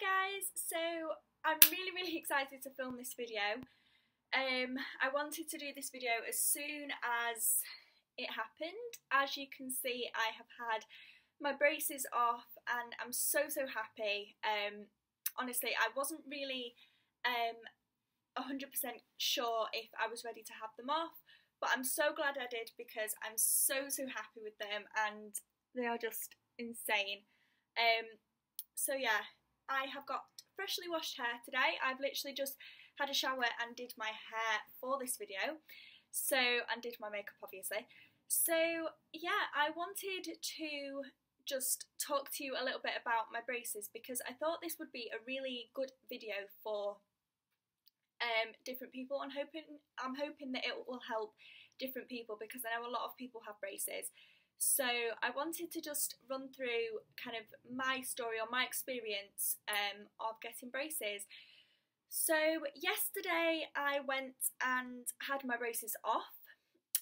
guys, so I'm really excited to film this video. I wanted to do this video as soon as it happened. As you can see, I have had my braces off and I'm so happy. Honestly, I wasn't really 100% sure if I was ready to have them off, but I'm so glad I did because I'm so happy with them and they are just insane. So yeah, I have got freshly washed hair today. I've literally just had a shower and did my hair for this video, and did my makeup obviously. So yeah, I wanted to just talk to you a little bit about my braces because I thought this would be a really good video for different people. I'm hoping that it will help different people because I know a lot of people have braces. So I wanted to just run through kind of my story or my experience of getting braces. So yesterday I went and had my braces off.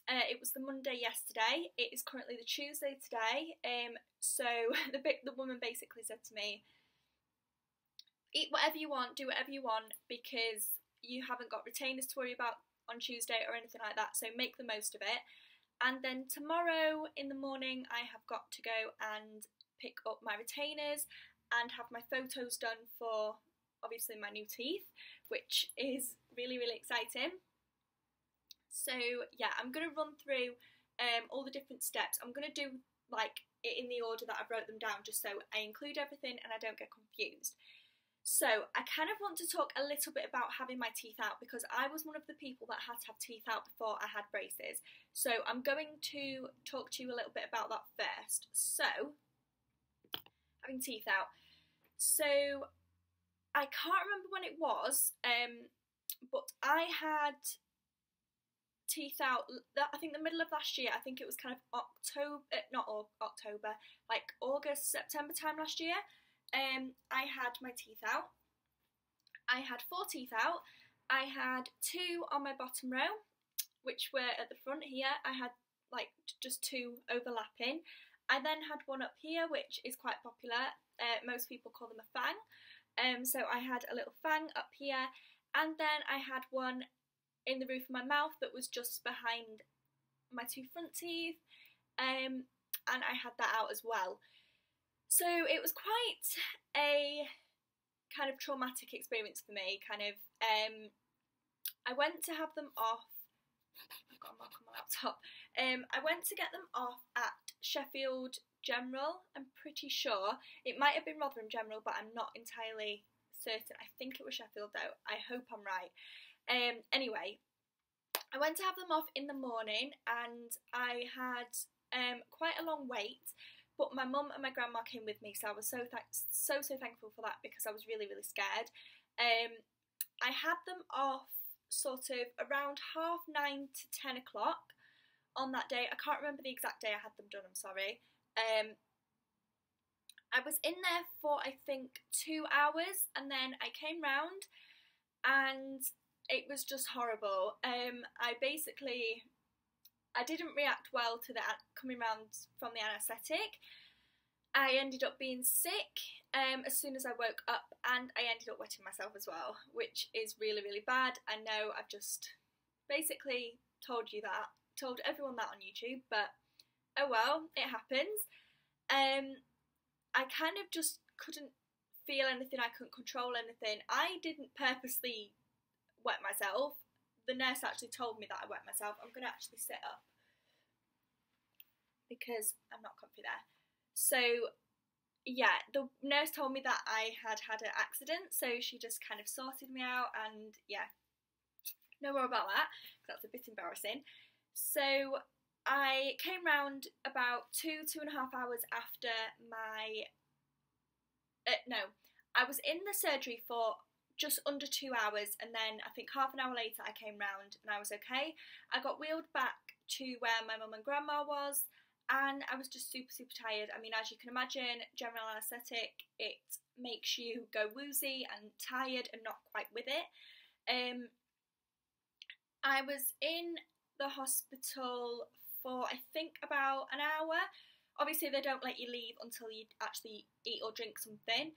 It was the Monday yesterday. It is currently the Tuesday today. So the woman basically said to me, eat whatever you want, do whatever you want, because you haven't got retainers to worry about on Tuesday or anything like that, so make the most of it. And then tomorrow in the morning I have got to go and pick up my retainers and have my photos done for obviously my new teeth, which is really exciting. So yeah, I'm going to run through all the different steps. I'm going to do like it in the order that I wrote them down just so I include everything and I don't get confused. So I kind of want to talk a little bit about having my teeth out because I was one of the people that had to have teeth out before I had braces. So I'm going to talk to you a little bit about that first. So, having teeth out. So I can't remember when it was, but I had teeth out, I think the middle of last year. I think it was kind of October, like August, September time last year. I had my teeth out. I had 4 teeth out. I had 2 on my bottom row, which were at the front here. I had like just 2 overlapping. I then had one up here, which is quite popular. Most people call them a fang. So I had a little fang up here, and then I had one in the roof of my mouth that was just behind my 2 front teeth, and I had that out as well. So it was quite a kind of traumatic experience for me, I went to have them off, I've got a mark on my laptop, I went to get them off at Sheffield General, I'm pretty sure. It might have been Rotherham General, but I'm not entirely certain. I think it was Sheffield though, I hope I'm right. Anyway, I went to have them off in the morning and I had quite a long wait. But my mum and my grandma came with me, so I was so thankful for that because I was really scared. I had them off sort of around 9:30 to 10 o'clock on that day. I can't remember the exact day I had them done, I'm sorry. I was in there for I think 2 hours and then I came round and it was just horrible. I didn't react well to that coming round from the anaesthetic. I ended up being sick as soon as I woke up and I ended up wetting myself as well, which is really bad. I know I've just basically told everyone that on YouTube, but oh well, it happens. I kind of just couldn't feel anything, I couldn't control anything. I didn't purposely wet myself. The nurse actually told me that I wet myself. I'm going to actually sit up because I'm not comfy there. So yeah, the nurse told me that I had an accident, so she just kind of sorted me out, and yeah, no more about that because that's a bit embarrassing. So I came round about 2.5 hours after my I was in the surgery for just under 2 hours, and then I think half an hour later I came round and I was okay. I got wheeled back to where my mum and grandma was and I was just super tired. I mean, as you can imagine, general anaesthetic, it makes you go woozy and tired and not quite with it. I was in the hospital for I think about an hour. Obviously they don't let you leave until you actually eat or drink something.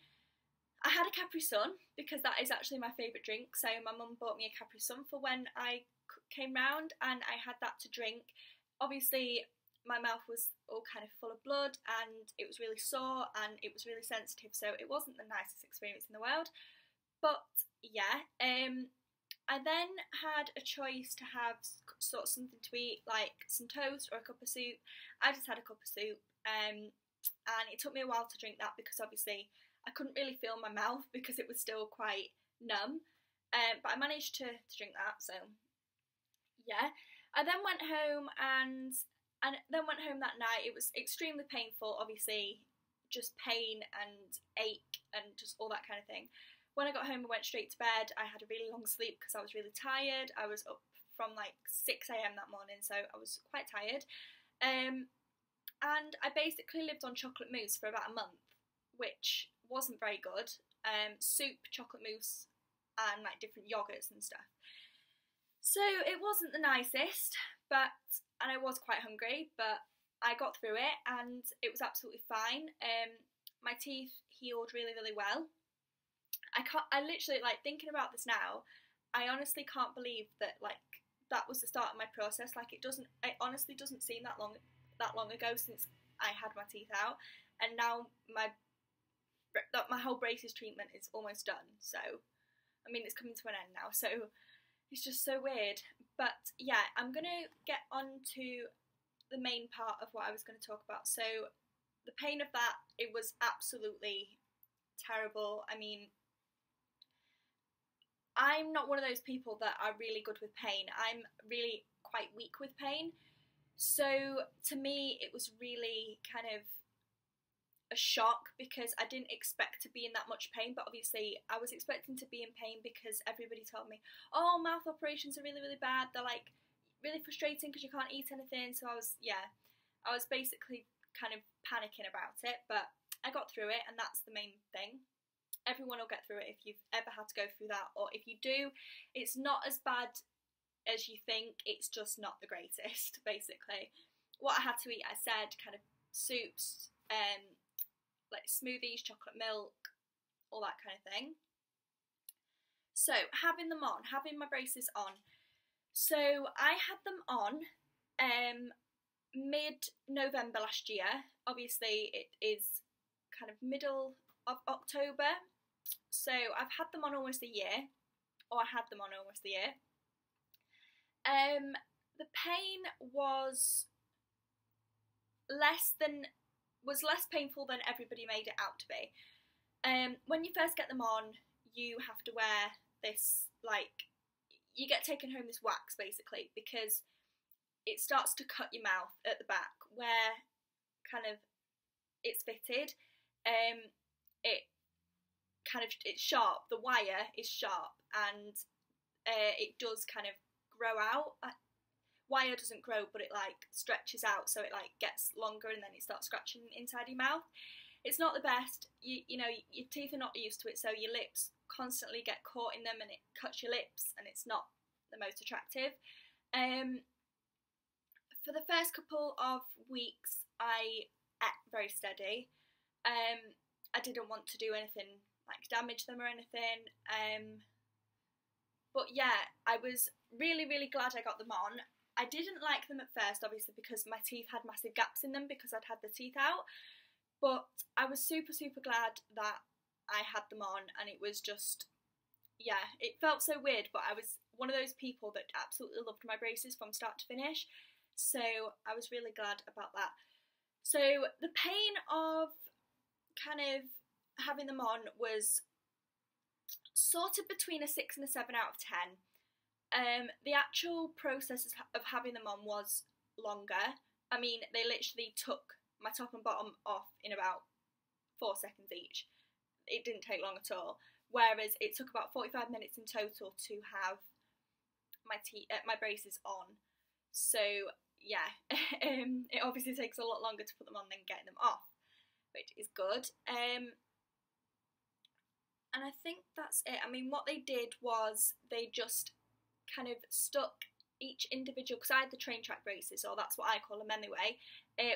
I had a Capri Sun because that is actually my favourite drink. So my mum bought me a Capri Sun for when I came round, and I had that to drink. Obviously, my mouth was all kind of full of blood, and it was really sore, and it was really sensitive. So it wasn't the nicest experience in the world. But yeah, I then had a choice to have sort of something to eat, like some toast or a cup of soup. I just had a cup of soup, and it took me a while to drink that because obviously I couldn't really feel my mouth because it was still quite numb. But I managed to drink that, so yeah. I then went home and then went home that night. It was extremely painful, obviously, just pain and ache and just all that kind of thing. When I got home, I went straight to bed. I had a really long sleep because I was really tired. I was up from like 6 a.m. that morning, so I was quite tired. And I basically lived on chocolate mousse for about a month, which wasn't very good. Soup, chocolate mousse, and like different yogurts and stuff. So it wasn't the nicest, and I was quite hungry, but I got through it and it was absolutely fine. My teeth healed really, really well. I literally, like, thinking about this now, I honestly can't believe that, like, that was the start of my process. Like, it honestly doesn't seem that long ago since I had my teeth out, and now my whole braces treatment is almost done. So, I mean, it's coming to an end now, so it's just so weird. But yeah, I'm gonna get on to the main part of what I was going to talk about. So, the pain of that, it was absolutely terrible. I mean, I'm not one of those people that are really good with pain. I'm really quite weak with pain. So to me, it was really kind of a shock because I didn't expect to be in that much pain. But obviously, I was expecting to be in pain because everybody told me, oh, mouth operations are really, really bad. They're like really frustrating because you can't eat anything. So I was basically kind of panicking about it. But I got through it, and that's the main thing. Everyone will get through it if you've ever had to go through that, or if you do, it's not as bad as you think. It's just not the greatest, basically. What I had to eat, I said, kind of soups, like smoothies, chocolate milk, all that kind of thing. So having my braces on. So I had them on mid-November last year. Obviously it is kind of middle of October, so I've had them on almost a year, or I had them on almost a year. The pain was less painful than everybody made it out to be. When you first get them on, you have to wear this, like, you get taken home this wax basically because it starts to cut your mouth at the back where kind of it's fitted. It's sharp. The wire is sharp, and it does kind of grow out. Wire doesn't grow, but it like stretches out, so it like gets longer, and then it starts scratching inside your mouth. It's not the best. You know, your teeth are not used to it, so your lips constantly get caught in them, and it cuts your lips, and it's not the most attractive. For the first couple of weeks, I ate very steady. I didn't want to do anything like damage them or anything. But yeah, I was really, really glad I got them on. I didn't like them at first, obviously, because my teeth had massive gaps in them because I'd had the teeth out. But I was super, super glad that I had them on, and it was just, yeah, it felt so weird, but I was one of those people that absolutely loved my braces from start to finish. So I was really glad about that. So the pain of kind of having them on was sort of between a 6 and a 7 out of 10. The actual process of having them on was longer. I mean, they literally took my top and bottom off in about 4 seconds each. It didn't take long at all. Whereas it took about 45 minutes in total to have my braces on. So yeah, it obviously takes a lot longer to put them on than getting them off, which is good. And I think that's it. I mean, what they did was they just kind of stuck each individual, because I had the train track braces, or that's what I call them anyway.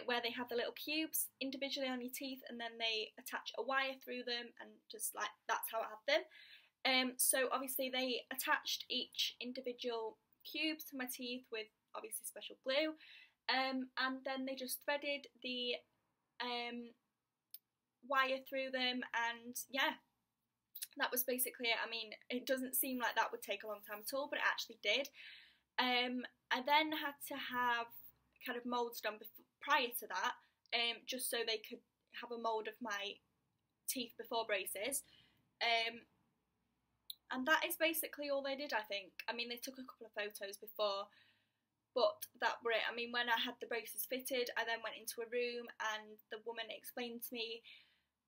where they have the little cubes individually on your teeth, and then they attach a wire through them, and just like that's how I have them. So obviously they attached each individual cube to my teeth with obviously special glue, and then they just threaded the wire through them, and yeah, that was basically it. I mean, it doesn't seem like that would take a long time at all, but it actually did. I then had to have kind of moulds done prior to that, just so they could have a mould of my teeth before braces. And that is basically all they did, I think. I mean, they took a couple of photos before, but that were it. I mean, when I had the braces fitted, I then went into a room and the woman explained to me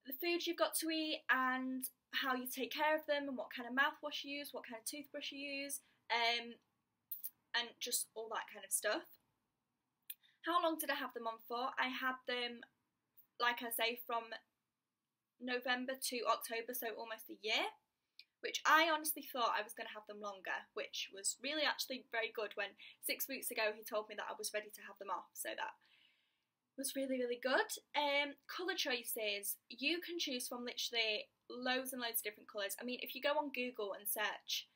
the foods you've got to eat and how you take care of them and what kind of mouthwash you use, what kind of toothbrush you use, and just all that kind of stuff. How long did I have them on for? I had them, like I say, from November to October, so almost a year, which I honestly thought I was going to have them longer, which was really actually very good when 6 weeks ago he told me that I was ready to have them off, so that was really, really good. Colour choices, you can choose from literally loads and loads of different colours. I mean, if you go on Google and search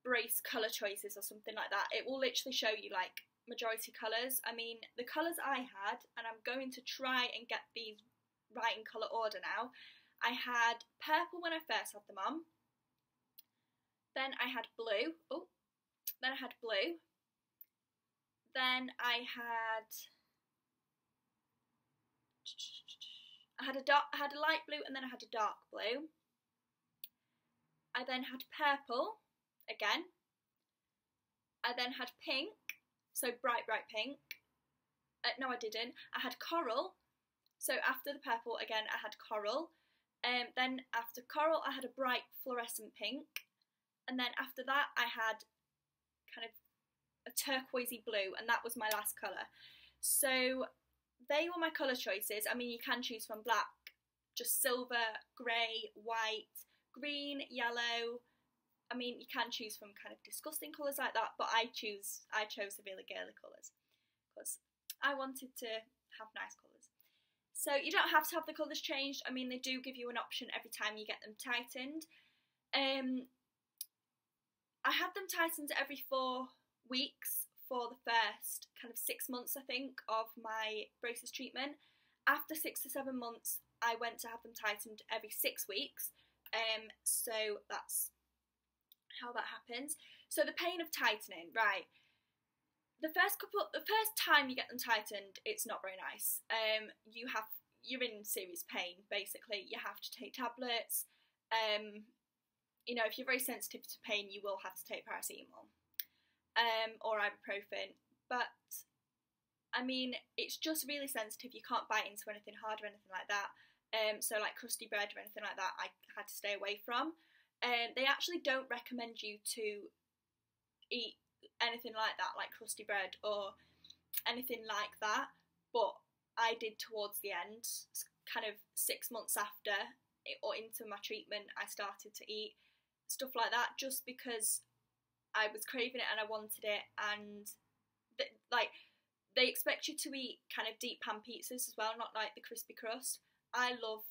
brace colour choices or something like that, it will literally show you like majority colours. I mean, the colours I had, and I'm going to try and get these right in colour order now, I had purple when I first had them on. Then I had blue. Then I had blue. Then I had a light blue, and then I had a dark blue. I then had purple again. I then had pink, so bright pink. No, I didn't. I had coral. So after the purple again, I had coral. Then after coral, I had a bright fluorescent pink. And then after that, I had kind of a turquoisey blue, and that was my last colour. So they were my colour choices. I mean, you can choose from black, just silver, grey, white, green, yellow. I mean, you can choose from kind of disgusting colours like that, but I chose the really girly colours because I wanted to have nice colours. So you don't have to have the colours changed. I mean, they do give you an option every time you get them tightened. I had them tightened every 4 weeks for the first kind of 6 months, I think, of my braces treatment. After 6 to 7 months, I went to have them tightened every 6 weeks. So that's how that happens. So the pain of tightening, right? The first time you get them tightened, it's not very nice. You're in serious pain, basically. You have to take tablets. You know, if you're very sensitive to pain, you will have to take paracetamol or ibuprofen. But, I mean, it's just really sensitive. You can't bite into anything hard or anything like that. So, like crusty bread or anything like that, I had to stay away from. They actually don't recommend you to eat anything like that, like crusty bread or anything like that. But I did towards the end, kind of 6 months after or into my treatment, I started to eat stuff like that just because I was craving it and I wanted it. And they expect you to eat kind of deep pan pizzas as well, not like the crispy crust. I love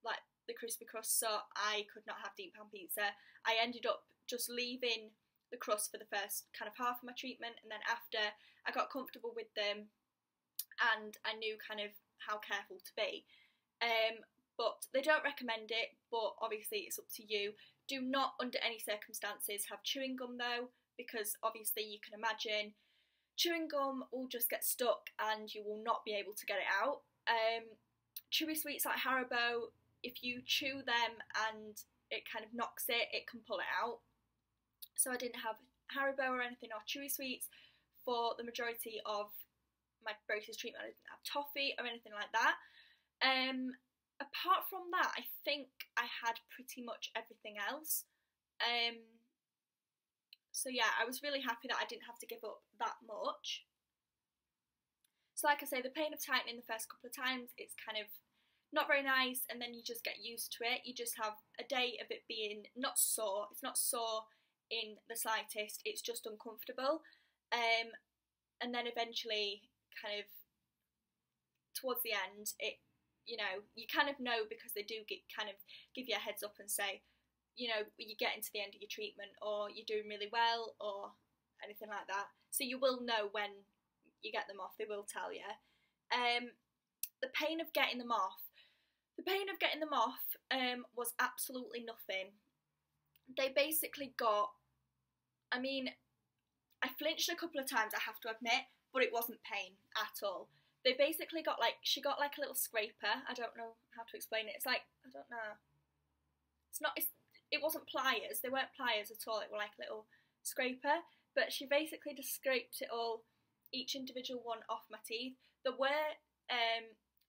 like the crispy crust, so I could not have deep pan pizza. I ended up just leaving the crust for the first kind of half of my treatment, and then after I got comfortable with them and I knew kind of how careful to be. But they don't recommend it, but obviously it's up to you. Do not under any circumstances have chewing gum though, because obviously you can imagine chewing gum will just get stuck and you will not be able to get it out. Chewy sweets like Haribo, if you chew them and it kind of knocks it, it can pull it out. So I didn't have Haribo or anything or chewy sweets for the majority of my braces treatment. I didn't have toffee or anything like that. Apart from that, I think I had pretty much everything else. So yeah, I was really happy that I didn't have to give up that much. So like I say, the pain of tightening the first couple of times, it's kind of not very nice, and then you just get used to it. You just have a day of it being not sore. It's not sore in the slightest, it's just uncomfortable. And then eventually kind of towards the end, you know, you kind of know, because they do kind of give you a heads up and say, you know, you're getting to the end of your treatment, or you're doing really well, or anything like that. So you will know when you get them off. They will tell you. The pain of getting them off. Was absolutely nothing. They basically got, I mean, I flinched a couple of times, I have to admit, but it wasn't pain at all. They basically got like, she got like a little scraper. I don't know how to explain it. It's like, I don't know. It wasn't pliers. They weren't pliers at all. It were like a little scraper. But she basically just scraped it all, each individual one, off my teeth. There were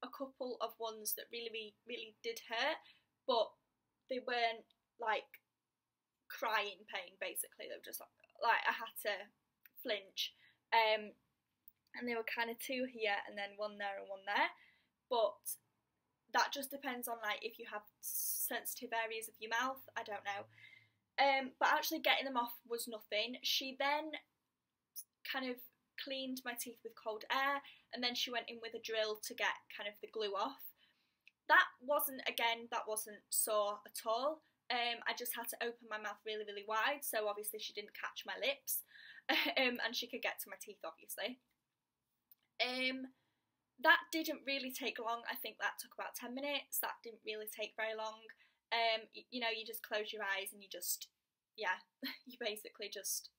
a couple of ones that really, really did hurt, but they weren't like crying pain, basically. They were just like I had to flinch. And they were kind of two here and then one there and one there. But that just depends on like if you have sensitive areas of your mouth. I don't know. But actually getting them off was nothing. She then kind of cleaned my teeth with cold air, and then she went in with a drill to get kind of the glue off. That wasn't sore at all. I just had to open my mouth really, really wide, so obviously she didn't catch my lips, and she could get to my teeth, obviously. That didn't really take long. I think that took about 10 minutes. That didn't really take very long. You know, you just close your eyes and you just, yeah, you basically just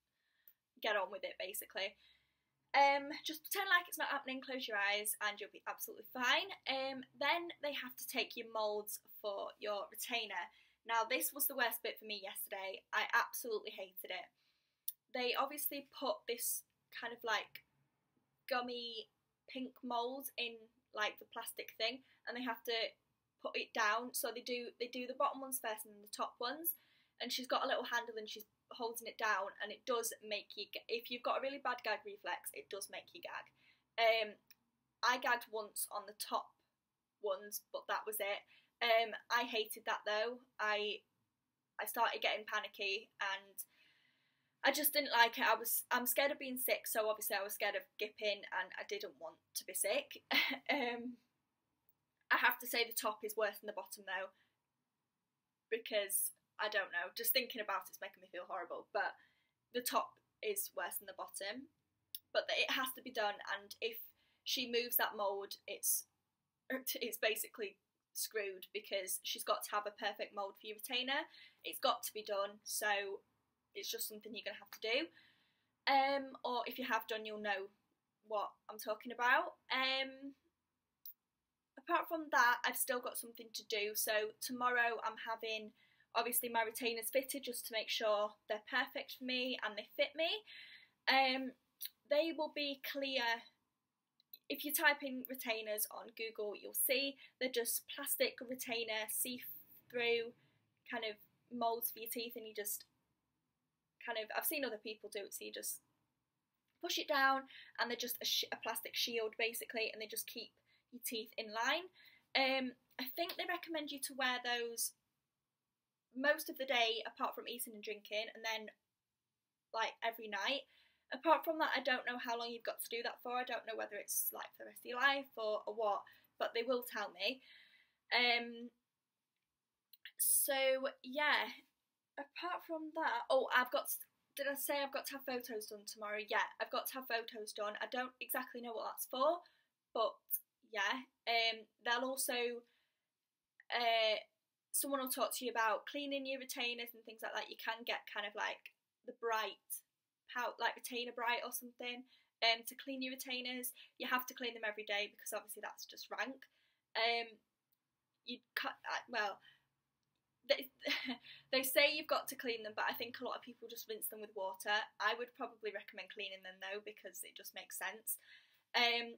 get on with it, basically. Just pretend like it's not happening, close your eyes, and you'll be absolutely fine. Then they have to take your moulds for your retainer. Now, this was the worst bit for me yesterday. I absolutely hated it. They obviously put this kind of like gummy pink mould in like the plastic thing, and they have to put it down. So they do the bottom ones first and then the top ones, and she's got a little handle and she's holding it down, and it does make you, if you've got a really bad gag reflex, it does make you gag. I gagged once on the top ones, but that was it. I hated that though. I started getting panicky and I just didn't like it. I'm scared of being sick, so obviously I was scared of gipping and I didn't want to be sick. I have to say the top is worse than the bottom though, because I don't know, just thinking about it's making me feel horrible, but the top is worse than the bottom. But it has to be done, and if she moves that mould, it's basically screwed, because she's got to have a perfect mould for your retainer. It's got to be done, so it's just something you're going to have to do. Or if you have done, you'll know what I'm talking about. Apart from that, I've still got something to do. So tomorrow I'm having, obviously, my retainers fitted just to make sure they're perfect for me and they fit me. They will be clear. If you type in retainers on Google, you'll see they're just plastic retainer, see-through kind of moulds for your teeth, and you just kind of, I've seen other people do it, so you just push it down and they're just a plastic shield basically, and they just keep your teeth in line. I think they recommend you to wear those most of the day apart from eating and drinking, and then like every night. Apart from that, I don't know how long you've got to do that for. I don't know whether it's like for the rest of your life or what, but they will tell me. So yeah, apart from that, oh, did I say I've got to have photos done tomorrow? Yeah, I've got to have photos done. I don't exactly know what that's for, but yeah, they'll also, someone will talk to you about cleaning your retainers and things like that. You can get kind of like the bright, like retainer bright or something, to clean your retainers. You have to clean them every day because obviously that's just rank. You cut, well, they say you've got to clean them, but I think a lot of people just rinse them with water. I would probably recommend cleaning them though, because it just makes sense.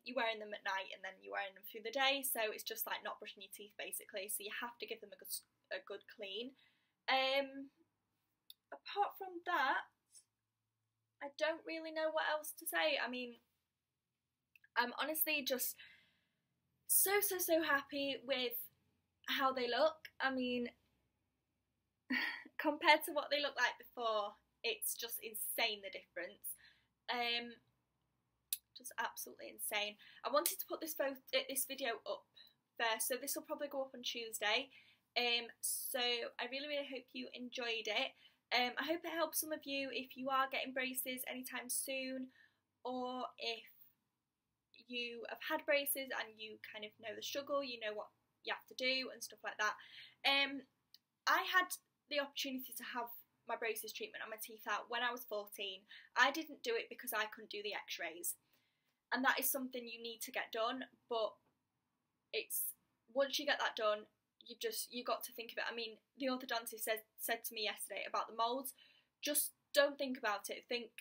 You're wearing them at night and then you're wearing them through the day, so it's just like not brushing your teeth basically, so you have to give them a good clean. Apart from that, I don't really know what else to say. I mean, I'm honestly just so happy with how they look. I mean, compared to what they looked like before, it's just insane, the difference. just absolutely insane. I wanted to put this video up first, so this will probably go up on Tuesday. So I really hope you enjoyed it. I hope it helps some of you if you are getting braces anytime soon, or if you have had braces and you kind of know the struggle, you know what you have to do and stuff like that. I had the opportunity to have my braces treatment on my teeth out when I was 14. I didn't do it because I couldn't do the x-rays, and that is something you need to get done, but it's once you get that done, you got to think of it. I mean, the orthodontist said to me yesterday about the moulds, just don't think about it. Think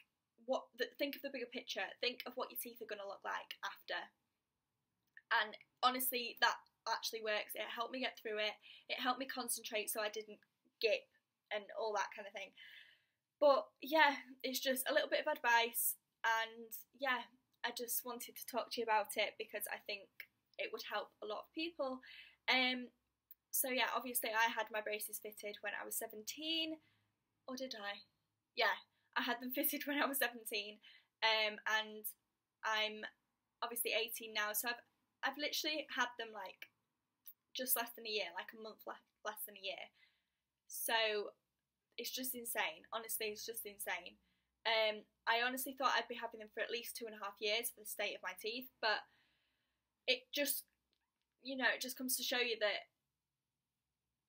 of the bigger picture. Think of what your teeth are going to look like after. And honestly, that actually works. It helped me get through it. It helped me concentrate so I didn't gip and all that kind of thing. But yeah, it's just a little bit of advice, and yeah, I just wanted to talk to you about it because I think it would help a lot of people. So yeah, obviously I had my braces fitted when I was 17, or did I? Yeah, I had them fitted when I was 17, and I'm obviously 18 now, so I've literally had them like just less than a year, like a month less than a year. So it's just insane. Honestly, it's just insane. I honestly thought I'd be having them for at least 2.5 years for the state of my teeth, but it just, it just comes to show you that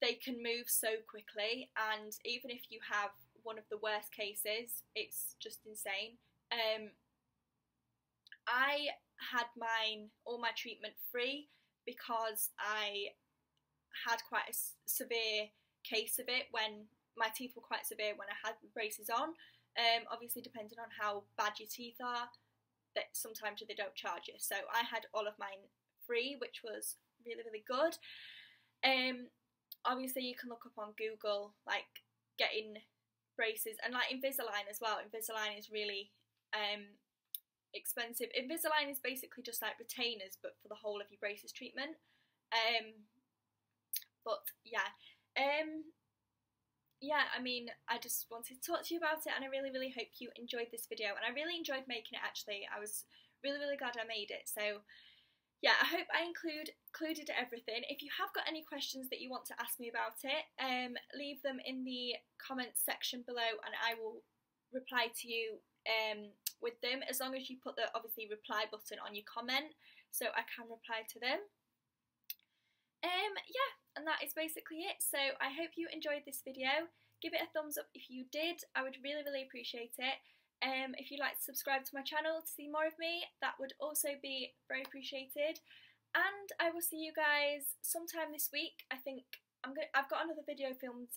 they can move so quickly, and even if you have one of the worst cases, it's just insane. I had all my treatment free because I had quite a severe case of it when my teeth were quite severe when I had braces on. Obviously, depending on how bad your teeth are, that sometimes they don't charge you. So I had all of mine free, which was really good. Obviously, you can look up on Google like getting braces, and like Invisalign as well. Invisalign is really expensive. Invisalign is basically just like retainers, but for the whole of your braces treatment. But yeah. Yeah, I mean, I just wanted to talk to you about it, and I really hope you enjoyed this video, and I really enjoyed making it actually. I was really glad I made it. So yeah, I hope I included everything. If you have got any questions that you want to ask me about it, leave them in the comments section below, and I will reply to you with them, as long as you put the obviously reply button on your comment so I can reply to them. Yeah, and that is basically it. So I hope you enjoyed this video. Give it a thumbs up if you did. I would really appreciate it. If you'd like to subscribe to my channel to see more of me, that would also be very appreciated. And I will see you guys sometime this week. I think I've got another video filmed,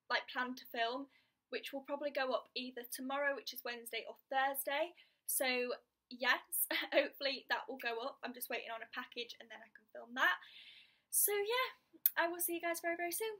like planned to film, which will probably go up either tomorrow, which is Wednesday, or Thursday. So yes, hopefully that will go up. I'm just waiting on a package and then I can film that. So yeah, I will see you guys very soon.